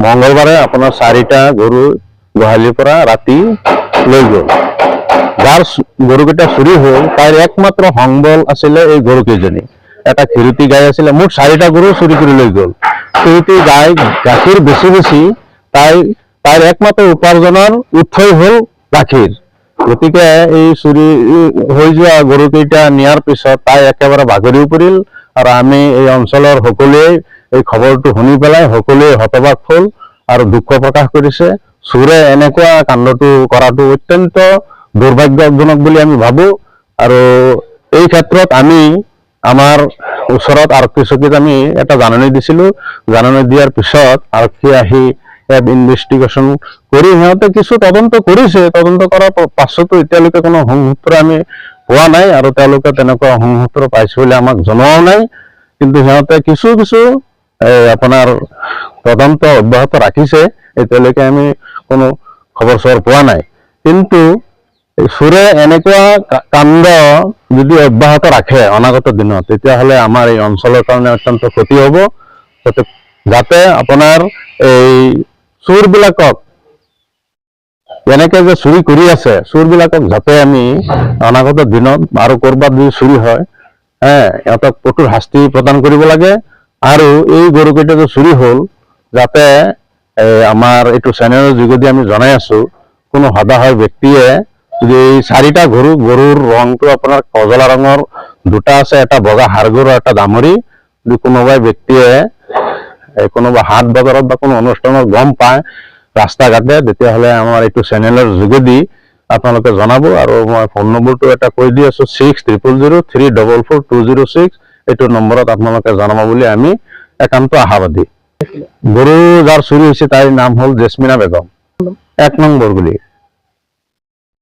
মঙ্গলবাৰে আপোনাৰ 4টা গৰু গোহালিৰ পৰা ৰাতি লৈ গ'ল। যাৰ গৰুকেইটা চুৰি হ'ল তাইৰ একমাত্ৰ সংবল আছিলে এই গৰুকেইজনী। এটা খিৰতি গাই আছিলে, মুঠ 4টা গৰু চুৰি কৰি লৈ গ'ল। খিৰতি গাই গাখীৰ বেছি বেছি তাইৰ একমাত্ৰ উপাৰ্জনৰ উৎসই হ'ল গাখীৰ। গতিকে এই চুৰি হৈ যোৱা গৰুকেইটা নিয়াৰ পিছত তাই একেবাৰে বাগৰিও পৰিল, আৰু আমি এই অঞ্চলৰ সকলোৱে এই খবৰটো শুনি পেলাই সকলোৱে হতবাক হ'ল আৰু দুঃখ প্ৰকাশ কৰিছে। চোৰে এনেকুৱা কাণ্ডটো কৰাটো অত্যন্ত দুৰ্ভাগ্যজনক বুলি আমি ভাবো। আৰু এই ক্ষেত্ৰত আমি আমাৰ ওচৰত আৰক্ষী চকীত আমি এটা জাননী দিছিলোঁ। জাননী দিয়াৰ পিছত আৰক্ষী আহি ইয়াত ইনভেষ্টিগেশ্যন কৰি সিহঁতে কিছু তদন্ত কৰিছে। তদন্ত কৰাৰ পাছতো এতিয়ালৈকে কোনো সংসূত্ৰ আমি পোৱা নাই, আৰু তেওঁলোকে তেনেকুৱা সংসূত্ৰ পাইছে বুলি আমাক জনোৱাও নাই। কিন্তু সিহঁতে কিছু আপোনাৰ তদন্ত অব্যাহত ৰাখিছে। এতিয়ালৈকে আমি কোনো খবৰ চবৰ পোৱা নাই। কিন্তু চোৰে এনেকুৱা কাণ্ড যদি অব্যাহত ৰাখে অনাগত দিনত, তেতিয়াহ'লে আমাৰ এই অঞ্চলৰ কাৰণে অত্যন্ত ক্ষতি হ'ব। যাতে আপোনাৰ এই চোৰবিলাকক, এনেকে যে চুৰি কৰি আছে, চোৰবিলাকক যাতে আমি অনাগত দিনত আৰু ক'ৰবাত যদি চুৰি হয়, সিহঁতক কঠোৰ শাস্তি প্ৰদান কৰিব লাগে। আৰু এই গৰুকেইটা যে চুৰি হ'ল, যাতে আমাৰ এইটো চেনেলৰ যোগেদি আমি জনাই আছো, কোনো হতাশাৰ ব্যক্তিয়ে যদি এই 4টা গৰুৰ ৰংটো আপোনাৰ কজলা ৰঙৰ, 2টা আছে, এটা বগা হাড় গৰু, এটা দামৰি, যদি কোনোবাই ব্যক্তিয়ে কোনোবা হাট বজাৰত বা কোনো অনুষ্ঠানত গম পায় ৰাস্তা ঘাটে, তেতিয়াহ'লে আমাৰ এইটো চেনেলৰ যোগেদি আপোনালোকে জনাব। আৰু মই ফোন নম্বৰটো এটা কৈ দি আছো, 600003444206। এইটো নম্বৰত আপোনালোকে জনাব বুলি আমি একান্ত আশাবাদী। গৰু যাৰ চুৰি হৈছে তাইৰ নাম হ'ল জেছমিনা বেগম, 1 নং বৰগুলি।